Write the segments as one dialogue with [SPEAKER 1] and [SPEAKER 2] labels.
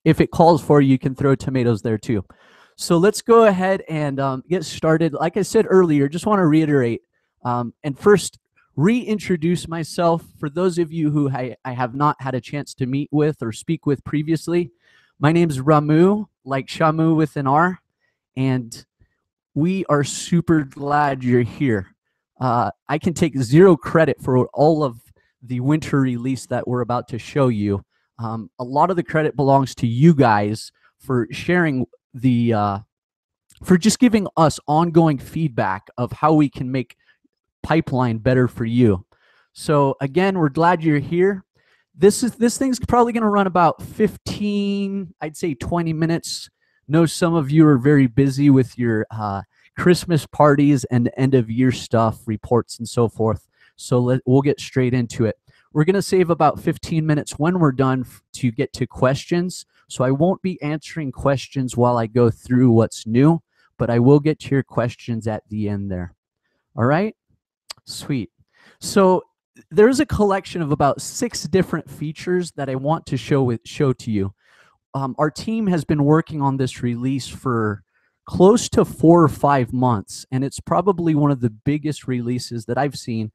[SPEAKER 1] if it calls for you can throw tomatoes there too. So let's go ahead and get started. Like I said earlier, just want to reiterate and first reintroduce myself for those of you who I have not had a chance to meet with or speak with previously. My name's Ramu, like Shamu with an R, and we are super glad you're here. I can take zero credit for all of the winter release that we're about to show you. A lot of the credit belongs to you guys for sharing for just giving us ongoing feedback of how we can make pipeline better for you. So again, we're glad you're here. This thing's probably going to run about 15, I'd say 20 minutes. Know some of you are very busy with your Christmas parties and end of year stuff, reports and so forth. So we'll get straight into it. We're going to save about 15 minutes when we're done to get to questions. So I won't be answering questions while I go through what's new, but I will get to your questions at the end there. All right? Sweet. So there's a collection of about 6 different features that I want to show to you. Our team has been working on this release for close to 4 or 5 months, and it's probably one of the biggest releases that I've seen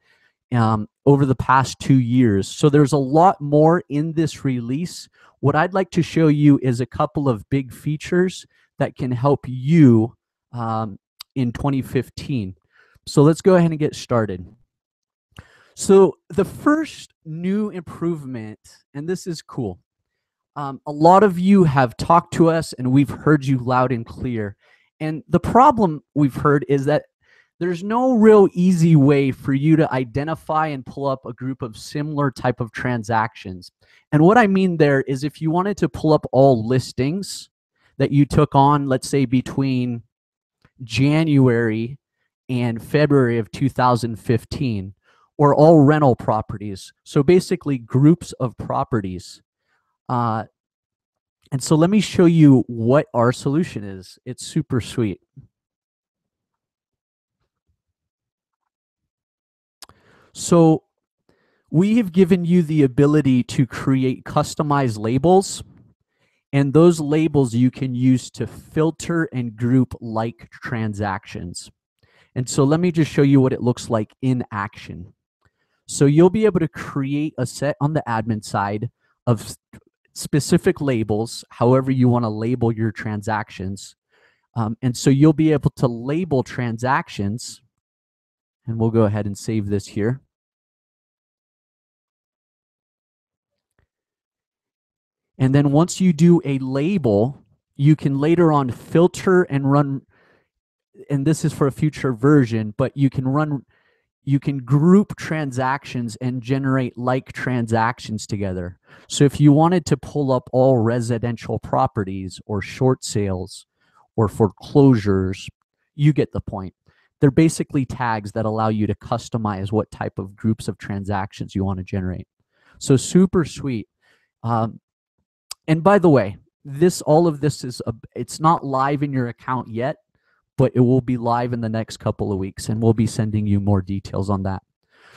[SPEAKER 1] over the past 2 years. So there's a lot more in this release. What I'd like to show you is a couple of big features that can help you in 2015. So let's go ahead and get started. So the first new improvement, and this is cool, a lot of you have talked to us and we've heard you loud and clear. And the problem we've heard is that there's no real easy way for you to identify and pull up a group of similar type of transactions. And what I mean there is if you wanted to pull up all listings that you took on, let's say between January and February of 2015, or all rental properties, so basically groups of properties. And so let me show you what our solution is. It's super sweet. So we have given you the ability to create customized labels, and those labels you can use to filter and group like transactions. And so let me just show you what it looks like in action. So you'll be able to create a set on the admin side of specific labels, however you want to label your transactions. And so you'll be able to label transactions, and we'll go ahead and save this here. And then once you do a label, you can later on filter and run, and this is for a future version, but you can group transactions and generate like transactions together. So if you wanted to pull up all residential properties or short sales or foreclosures, you get the point. They're basically tags that allow you to customize what type of groups of transactions you want to generate. So super sweet. And by the way, all of this it's not live in your account yet, but it will be live in the next couple of weeks, and we'll be sending you more details on that.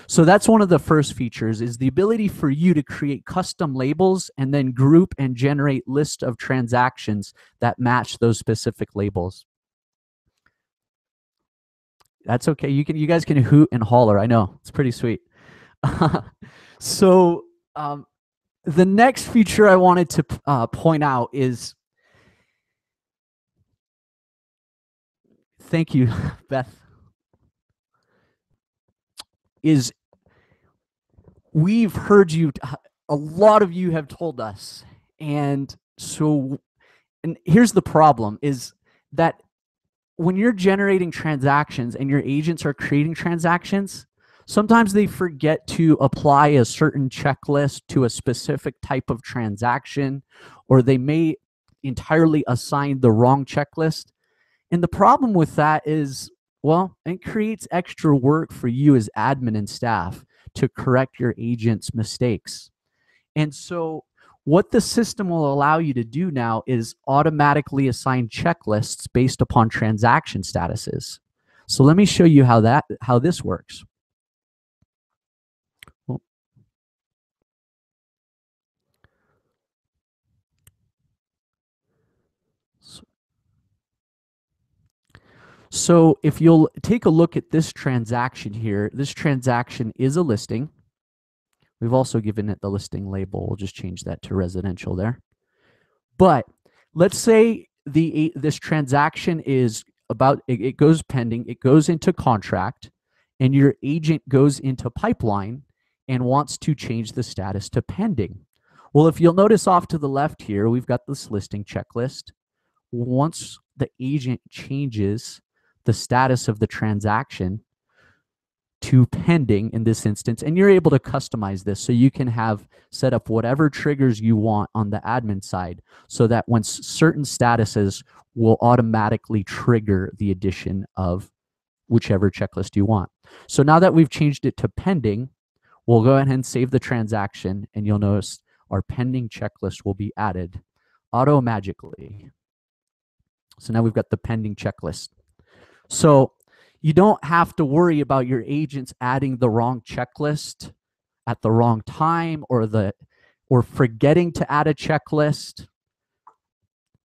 [SPEAKER 1] So that's one of the first features, is the ability for you to create custom labels and then group and generate lists of transactions that match those specific labels. That's okay. You guys can hoot and holler. I know, it's pretty sweet. So the next feature I wanted to point out is, thank you, Beth, is we've heard you, a lot of you have told us. And here's the problem, is that when you're generating transactions and your agents are creating transactions, sometimes they forget to apply a certain checklist to a specific type of transaction, or they may entirely assign the wrong checklist. And the problem with that is, well, it creates extra work for you as admin and staff to correct your agent's mistakes. And so what the system will allow you to do now is automatically assign checklists based upon transaction statuses. So let me show you how this works. So if you'll take a look at this transaction here, this transaction is a listing. We've also given it the listing label. We'll just change that to residential there. But let's say this transaction is about, it goes pending, it goes into contract, and your agent goes into pipeline and wants to change the status to pending. Well, if you'll notice off to the left here, we've got this listing checklist. Once the agent changes the status of the transaction to pending in this instance, and you're able to customize this so you can have set up whatever triggers you want on the admin side so that when certain statuses will automatically trigger the addition of whichever checklist you want. So now that we've changed it to pending, we'll go ahead and save the transaction, and you'll notice our pending checklist will be added auto-magically. So now we've got the pending checklist. So you don't have to worry about your agents adding the wrong checklist at the wrong time or forgetting to add a checklist.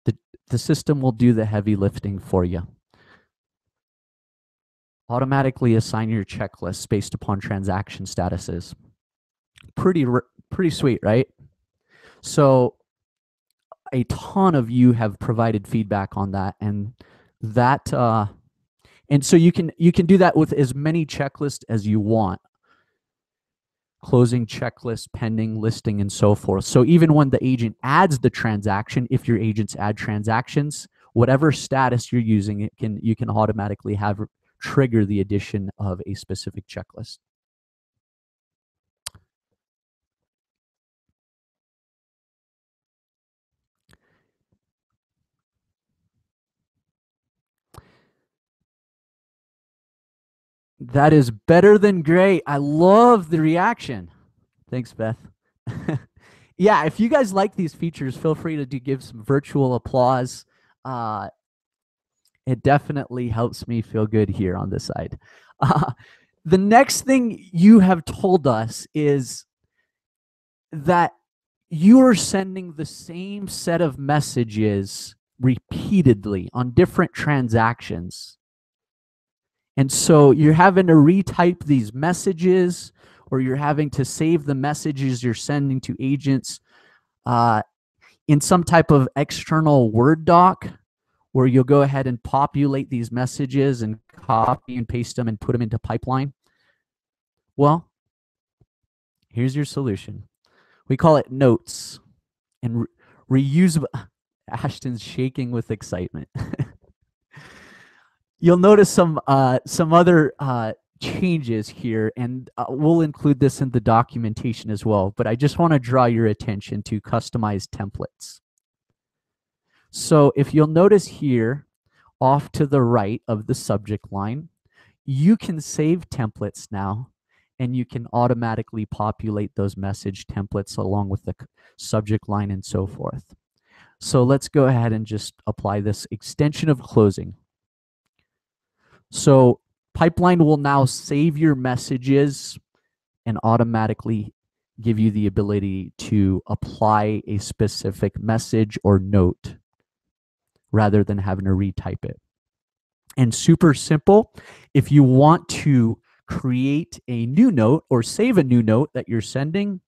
[SPEAKER 1] The system will do the heavy lifting for you. Automatically assign your checklists based upon transaction statuses. Pretty sweet, right? So a ton of you have provided feedback on that, and so you can do that with as many checklists as you want. Closing checklist, pending, listing, and so forth. So even when the agent adds the transaction, if your agents add transactions, whatever status you're using, you can automatically trigger the addition of a specific checklist. That is better than great. I love the reaction. Thanks, Beth. Yeah, if you guys like these features, feel free to give some virtual applause. It definitely helps me feel good here on this side. The next thing you have told us is that you are sending the same set of messages repeatedly on different transactions. And so you're having to retype these messages, or you're having to save the messages you're sending to agents in some type of external Word doc, where you'll go ahead and populate these messages and copy and paste them and put them into pipeline. Well, here's your solution. We call it Notes, and reusable. Ashton's shaking with excitement. You'll notice some other changes here, and we'll include this in the documentation as well, but I just want to draw your attention to customized templates. So if you'll notice here, off to the right of the subject line, you can save templates now, and you can automatically populate those message templates along with the subject line and so forth. So let's go ahead and just apply this extension of closing. So Pipeline will now save your messages and automatically give you the ability to apply a specific message or note rather than having to retype it. And super simple, if you want to create a new note or save a new note that you're sending,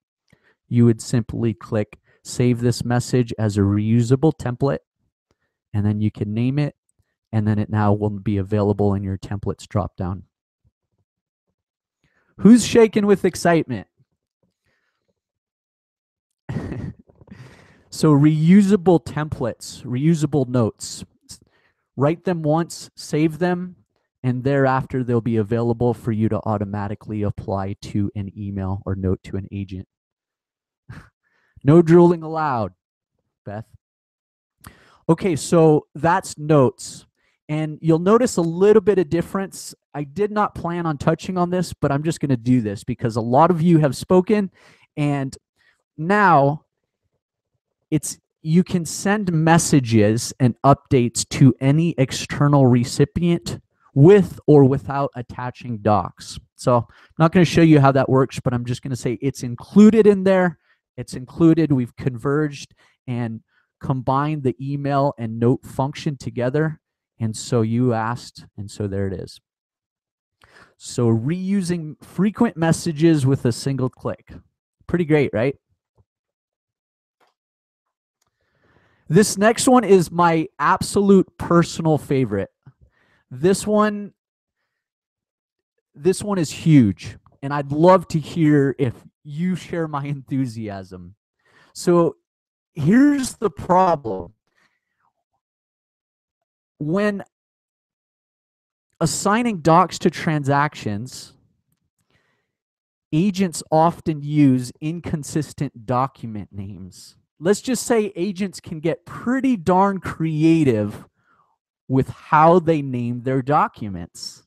[SPEAKER 1] you would simply click save this message as a reusable template, and then you can name it, and then it now will be available in your templates dropdown. Who's shaking with excitement? So reusable templates, reusable notes. Write them once, save them, and thereafter they'll be available for you to automatically apply to an email or note to an agent. No drooling allowed, Beth. Okay, so that's notes. And you'll notice a little bit of difference. I did not plan on touching on this, but I'm just going to do this because a lot of you have spoken, and now you can send messages and updates to any external recipient with or without attaching docs. So I'm not going to show you how that works, but I'm just going to say it's included in there. It's included. We've converged and combined the email and note function together And so you asked, and so there it is. So reusing frequent messages with a single click. Pretty great, right? This next one is my absolute personal favorite. This one is huge, and I'd love to hear if you share my enthusiasm. So here's the problem. When assigning docs to transactions, agents often use inconsistent document names. Let's just say agents can get pretty darn creative with how they name their documents.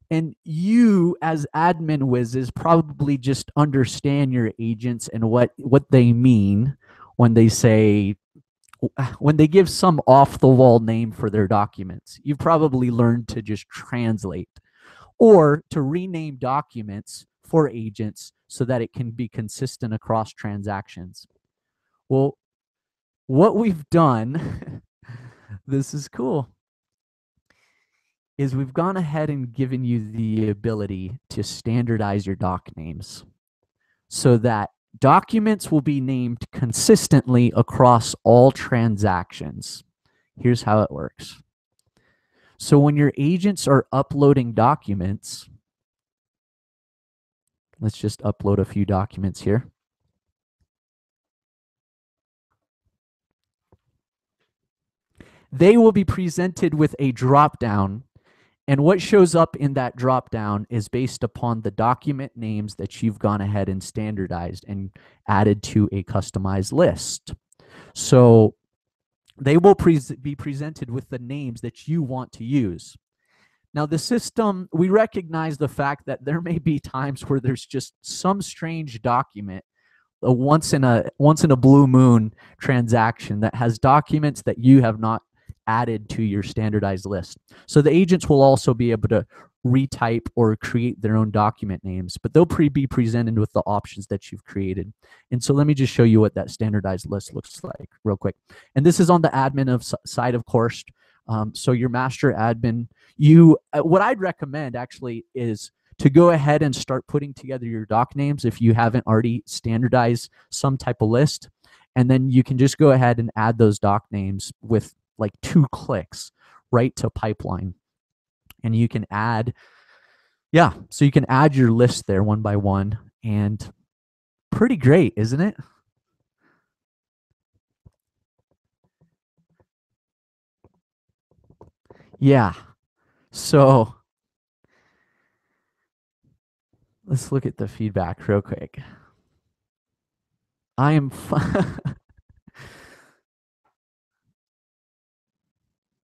[SPEAKER 1] And you, as admin whizzes, probably just understand your agents and what they mean when they say, when they give some off the wall name for their documents. You've probably learned to just translate or to rename documents for agents so that it can be consistent across transactions. Well, what we've done, this is cool, is we've gone ahead and given you the ability to standardize your doc names so that documents will be named consistently across all transactions. Here's how it works. So when your agents are uploading documents, let's just upload a few documents here. They will be presented with a drop-down, and what shows up in that drop-down is based upon the document names that you've gone ahead and standardized and added to a customized list. So they will be presented with the names that you want to use. Now, the system, we recognize the fact that there may be times where there's just some strange document, a once in a blue moon transaction that has documents that you have not added to your standardized list. So the agents will also be able to retype or create their own document names, but they'll be presented with the options that you've created. And so let me just show you what that standardized list looks like real quick. And this is on the admin side, of course. So your master admin, what I'd recommend actually is to go ahead and start putting together your doc names if you haven't already standardized some type of list. And then you can just go ahead and add those doc names with like 2 clicks right to pipeline. And you can add, so you can add your list there one by one, and pretty great, isn't it? Yeah. So let's look at the feedback real quick. I am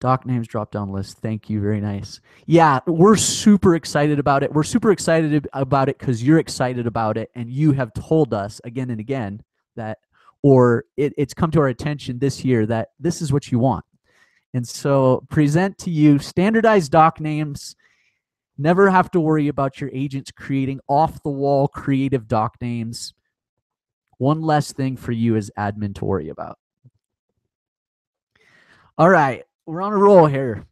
[SPEAKER 1] doc names drop down list. Thank you. Very nice. Yeah, we're super excited about it. We're super excited about it because you're excited about it, and you have told us again and again that, or it's come to our attention this year that this is what you want. And so present to you standardized doc names. Never have to worry about your agents creating off the wall creative doc names. One less thing for you as admin to worry about. All right, we're on a roll here.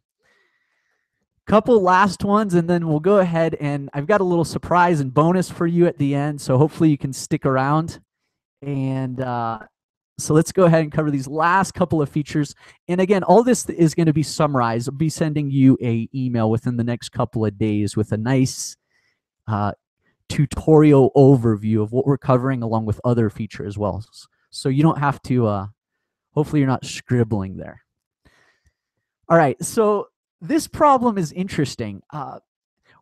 [SPEAKER 1] Couple last ones, and then we'll go ahead, and I've got a little surprise and bonus for you at the end, so hopefully you can stick around. And so let's go ahead and cover these last couple of features. And again, all this is going to be summarized. I'll be sending you an email within the next couple of days with a nice tutorial overview of what we're covering along with other features as well. So you don't have to, hopefully you're not scribbling there. All right, so this problem is interesting.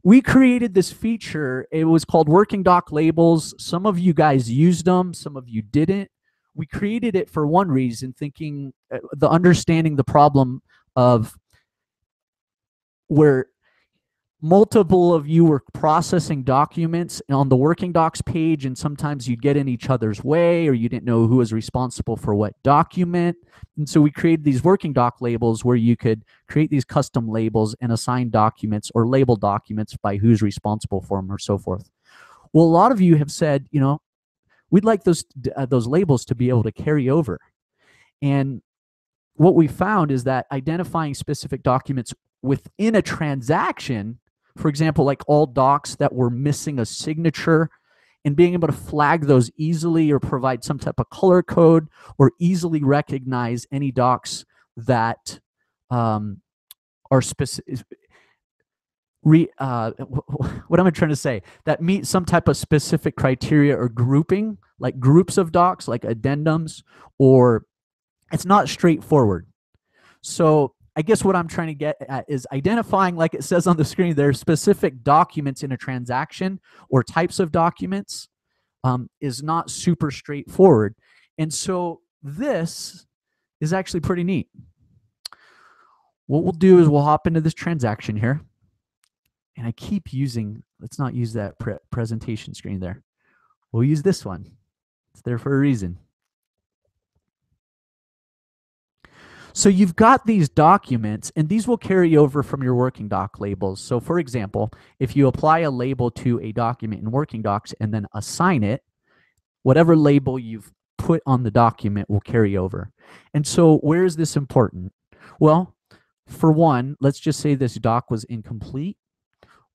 [SPEAKER 1] We created this feature. It was called Working Doc Labels. Some of you guys used them, some of you didn't. We created it for one reason, thinking understanding the problem of where multiple of you were processing documents on the working docs page, and sometimes you'd get in each other's way, or you didn't know who was responsible for what document. And so we created these working doc labels where you could create these custom labels and assign documents or label documents by who's responsible for them or so forth. Well, a lot of you have said, we'd like those labels to be able to carry over. And what we found is that identifying specific documents within a transaction, for example, like all docs that were missing a signature, and being able to flag those easily or provide some type of color code or easily recognize any docs that are specific. What am I trying to say? That meet some type of specific criteria or grouping, like groups of docs, like addendums, or it's not straightforward. So I guess what I'm trying to get at is identifying, like it says on the screen, there are specific documents in a transaction or types of documents is not super straightforward. And so this is actually pretty neat. What we'll do is we'll hop into this transaction here. And I keep using, let's not use that presentation screen there. We'll use this one. It's there for a reason. So you've got these documents, and these will carry over from your working doc labels. So for example, if you apply a label to a document in working docs and then assign it, whatever label you've put on the document will carry over. And so where is this important? Well, for one, let's just say this doc was incomplete.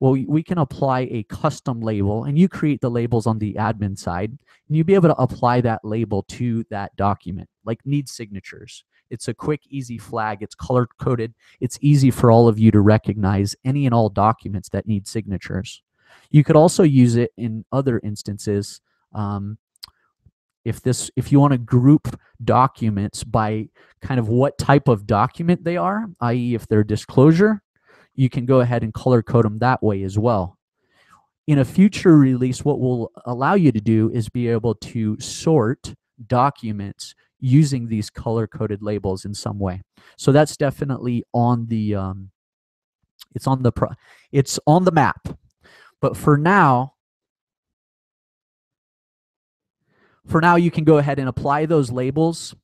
[SPEAKER 1] Well, we can apply a custom label, and you create the labels on the admin side, and you'll be able to apply that label to that document, like need signatures. It's a quick, easy flag. It's color-coded. It's easy for all of you to recognize any and all documents that need signatures. You could also use it in other instances. If you want to group documents by kind of what type of document they are, i.e. if they're disclosure, you can go ahead and color code them that way as well. In a future release, what we'll allow you to do is be able to sort documents using these color-coded labels in some way. So that's definitely on the it's on the map. But for now you can go ahead and apply those labels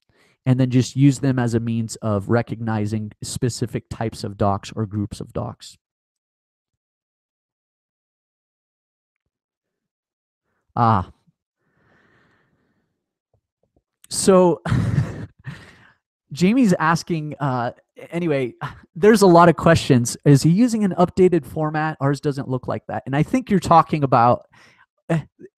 [SPEAKER 1] and then just use them as a means of recognizing specific types of docs or groups of docs. So Jamie's asking, anyway, there's a lot of questions. Is he using an updated format? Ours doesn't look like that. And I think you're talking about,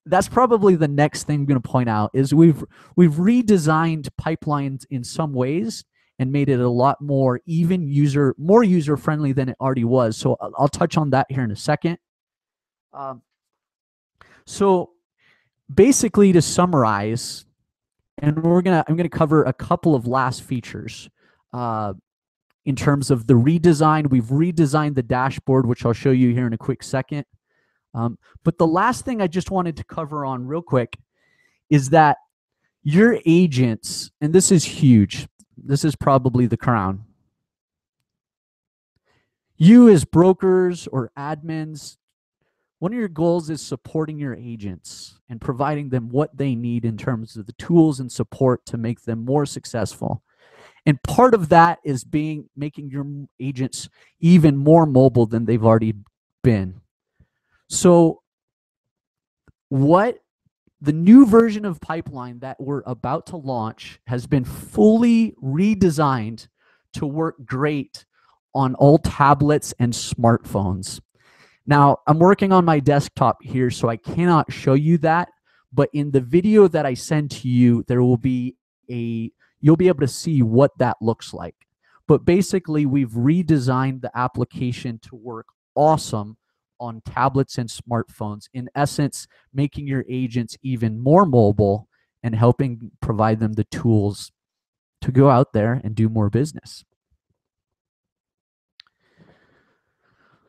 [SPEAKER 1] that's probably the next thing I'm going to point out, is we've redesigned pipelines in some ways and made it a lot more more user-friendly than it already was. So I'll touch on that here in a second. So basically, to summarize, and I'm gonna cover a couple of last features in terms of the redesign. We've redesigned the dashboard, which I'll show you here in a quick second. But the last thing I just wanted to cover on real quick is that your agents, and this is huge, this is probably the crown. You as brokers or admins, one of your goals is supporting your agents and providing them what they need in terms of the tools and support to make them more successful. And part of that is making your agents even more mobile than they've already been. So the new version of Pipeline that we're about to launch has been fully redesigned to work great on all tablets and smartphones. Now, I'm working on my desktop here, so I cannot show you that, but in the video that I send to you, there will be you'll be able to see what that looks like. But basically, we've redesigned the application to work awesome on tablets and smartphones, in essence, making your agents even more mobile and helping provide them the tools to go out there and do more business.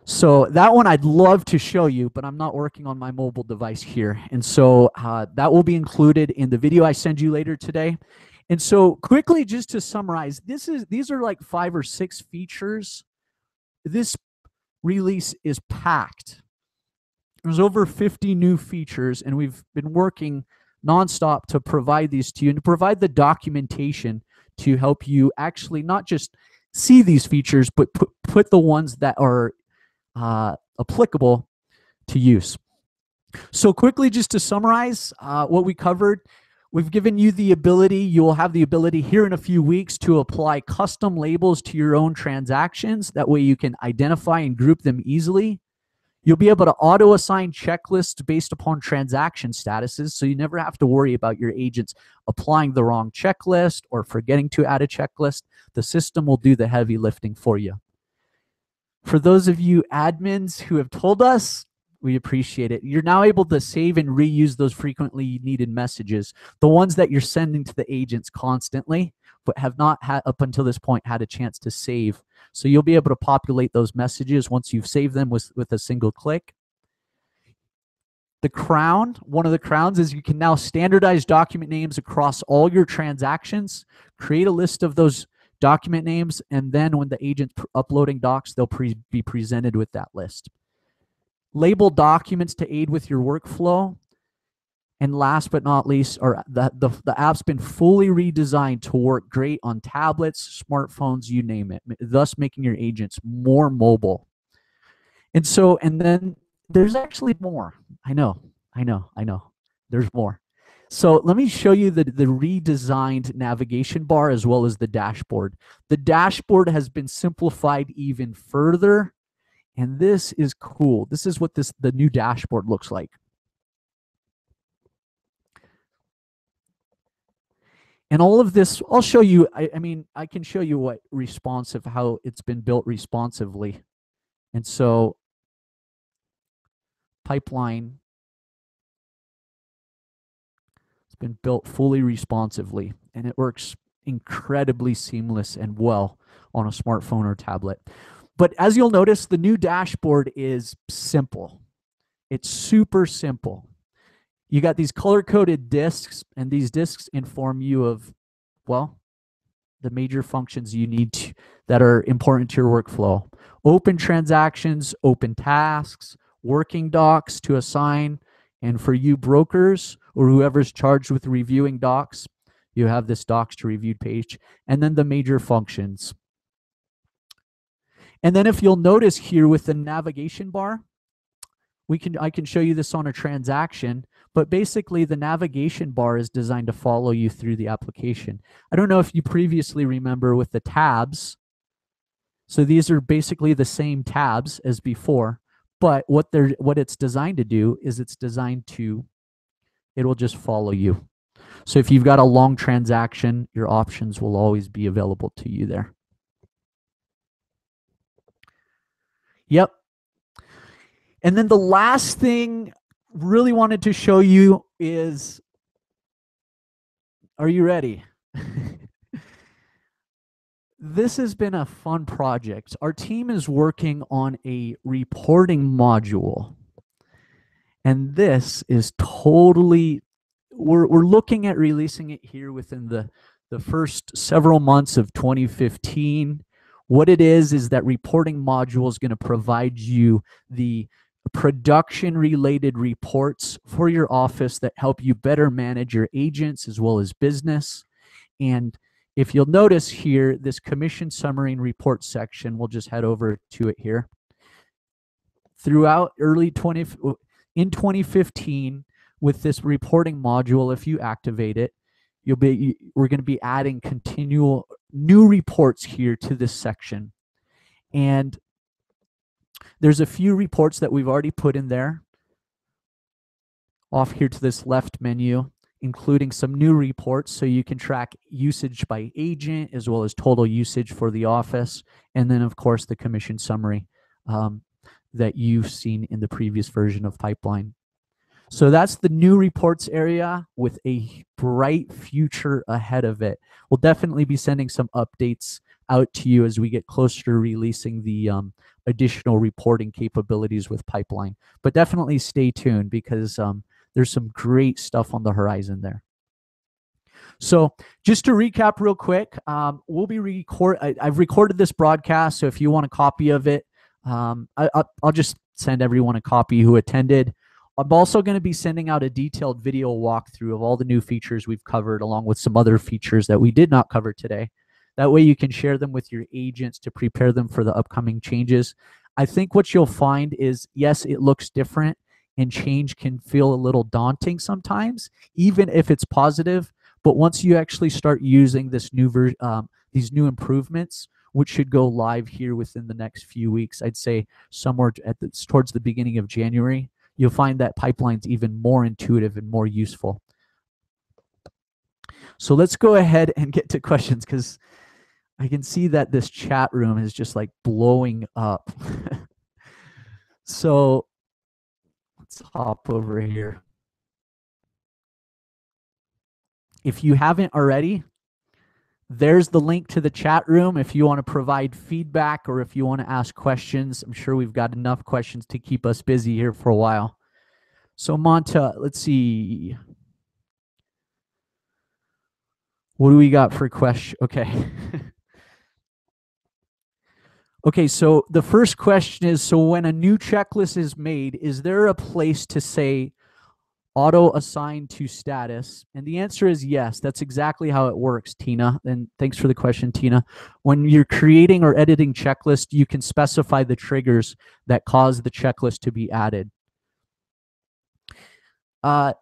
[SPEAKER 1] So that one I'd love to show you, but I'm not working on my mobile device here. And so that will be included in the video I send you later today. And so quickly, just to summarize, these are like 5 or 6 features. This release is packed. There's over 50 new features, and we've been working nonstop to provide these to you and to provide the documentation to help you actually not just see these features, but put the ones that are applicable to use. So quickly, just to summarize what we covered, We've given you the ability, you will have the ability here in a few weeks to apply custom labels to your own transactions. That way you can identify and group them easily. You'll be able to auto-assign checklists based upon transaction statuses, so you never have to worry about your agents applying the wrong checklist or forgetting to add a checklist. The system will do the heavy lifting for you. For those of you admins who have told us, we appreciate it. You're now able to save and reuse those frequently needed messages, the ones that you're sending to the agents constantly, but have not had, up until this point, had a chance to save. So you'll be able to populate those messages once you've saved them with a single click. The crown, one of the crowns is you can now standardize document names across all your transactions, create a list of those document names, and then when the agent's uploading docs, they'll be presented with that list. Label documents to aid with your workflow. And last but not least, the app's been fully redesigned to work great on tablets, smartphones, you name it, thus making your agents more mobile. And then there's actually more. I know. There's more. So let me show you the redesigned navigation bar as well as the dashboard. The dashboard has been simplified even further, and this is cool. This is what the new dashboard looks like. And all of this, I'll show you, I can show you how it's been built responsively. And so pipeline, it's been built fully responsively, and it works incredibly seamless and well on a smartphone or tablet. But as you'll notice, the new dashboard is simple. It's super simple. You got these color-coded disks, and these disks inform you of, well, the major functions you need that are important to your workflow. Open transactions, open tasks, working docs to assign, and for you brokers or whoever's charged with reviewing docs, you have this docs to reviewed page, and then the major functions. And then if you'll notice here with the navigation bar, I can show you this on a transaction, but basically the navigation bar is designed to follow you through the application. I don't know if you previously remember with the tabs. So these are basically the same tabs as before, but what it's designed to do is it'll just follow you. So if you've got a long transaction, your options will always be available to you there. Yep. And then the last thing really wanted to show you is, are you ready? This has been a fun project. Our team is working on a reporting module. And this is totally, we're looking at releasing it here within the first several months of 2015. What it is that reporting module is going to provide you the production-related reports for your office that help you better manage your agents as well as business. And if you'll notice here, this commission summary and report section, we'll just head over to it here. Throughout in 2015, with this reporting module, if you activate it, we're going to be adding continual new reports here to this section. And there's a few reports that we've already put in there off here to this left menu, including some new reports so you can track usage by agent as well as total usage for the office. And then, of course, the commission summary that you've seen in the previous version of Pipeline. So that's the new reports area with a bright future ahead of it. We'll definitely be sending some updates out to you as we get closer to releasing the additional reporting capabilities with Pipeline. But definitely stay tuned because there's some great stuff on the horizon there. So just to recap real quick, we'll be I've recorded this broadcast, so if you want a copy of it, I'll just send everyone a copy who attended. I'm also going to be sending out a detailed video walkthrough of all the new features we've covered, along with some other features that we did not cover today. That way you can share them with your agents to prepare them for the upcoming changes. I think what you'll find is, yes, it looks different. and change can feel a little daunting sometimes, even if it's positive. But once you actually start using this these new improvements, which should go live here within the next few weeks, I'd say somewhere towards the beginning of January, you'll find that pipeline's even more intuitive and more useful. So let's go ahead and get to questions, because I can see that this chat room is just like blowing up. So let's hop over here. If you haven't already, there's the link to the chat room if you want to provide feedback or if you want to ask questions. I'm sure we've got enough questions to keep us busy here for a while. So Monta, let's see. What do we got for question? Okay. Okay, so the first question is, so when a new checklist is made, is there a place to say auto assign to status? And the answer is yes. That's exactly how it works, Tina. And thanks for the question, Tina. When you're creating or editing checklist, you can specify the triggers that cause the checklist to be added. And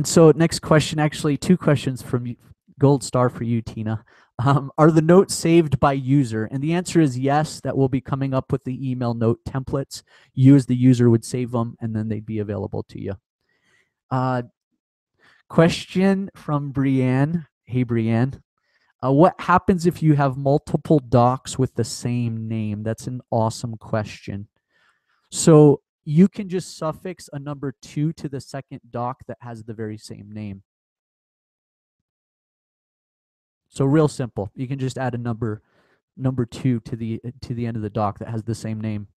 [SPEAKER 1] so next question, actually 2 questions from Gold Star for you, Tina. Are the notes saved by user? And the answer is yes. That will be coming up with the email note templates. You as the user would save them, and then they'd be available to you. Question from Brianne. Hey, Brianne. What happens if you have multiple docs with the same name? That's an awesome question. So you can just suffix a number 2 to the second doc that has the very same name. So real simple. You can just add a number 2 to the end of the doc that has the same name.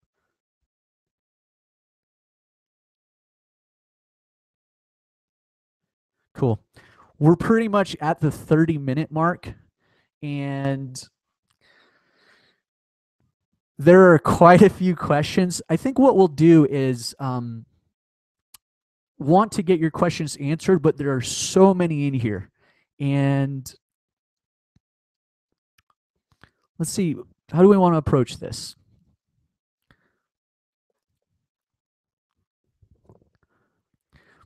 [SPEAKER 1] Cool. We're pretty much at the 30-minute mark, and there are quite a few questions. I think what we'll do is want to get your questions answered, but there are so many in here. And let's see, how do we want to approach this?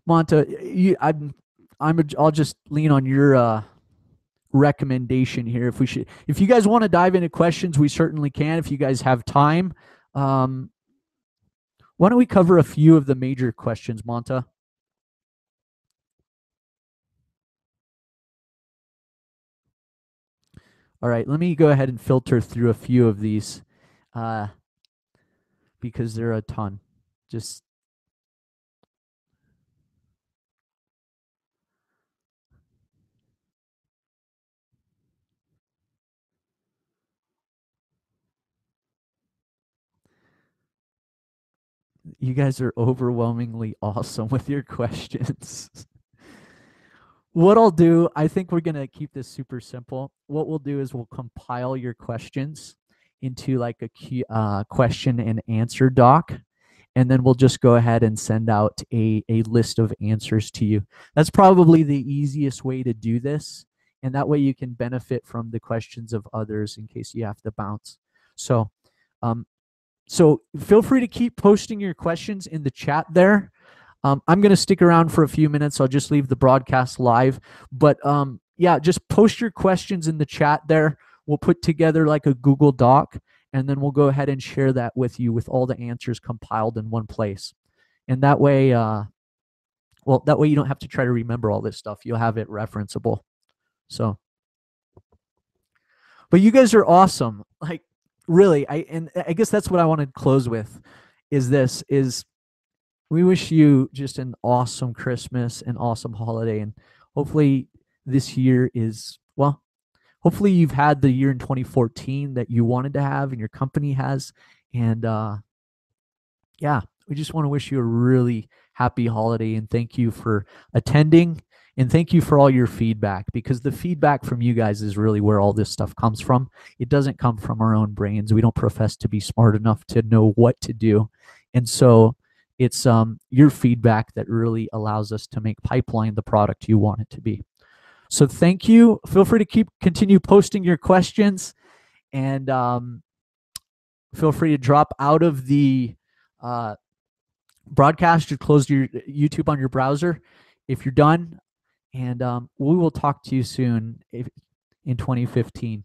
[SPEAKER 1] Monta, I'll just lean on your recommendation here. If you guys want to dive into questions, we certainly can. If you guys have time, why don't we cover a few of the major questions, Monta? All right, let me go ahead and filter through a few of these because there are a ton. Just you guys are overwhelmingly awesome with your questions. What I'll do, I think we're going to keep this super simple. What we'll do is we'll compile your questions into like a question and answer doc, and then we'll just go ahead and send out a list of answers to you. That's probably the easiest way to do this, and that way you can benefit from the questions of others in case you have to bounce. So feel free to keep posting your questions in the chat there. I'm going to stick around for a few minutes. I'll just leave the broadcast live. But yeah, just post your questions in the chat there. We'll put together like a Google Doc, and then we'll go ahead and share that with you with all the answers compiled in one place. And that way, that way you don't have to try to remember all this stuff. You'll have it referenceable. So, but you guys are awesome. Like, really, I guess that's what I want to close with is we wish you just an awesome Christmas, an awesome holiday, and hopefully this year is, well, hopefully you've had the year in 2014 that you wanted to have and your company has. And yeah, we just want to wish you a really happy holiday, and thank you for attending, and thank you for all your feedback, because the feedback from you guys is really where all this stuff comes from. It doesn't come from our own brains. We don't profess to be smart enough to know what to do. And so it's your feedback that really allows us to make Pipeline the product you want it to be. So thank you. Feel free to continue posting your questions, and feel free to drop out of the broadcast, just close your YouTube on your browser if you're done. And we will talk to you soon in 2015.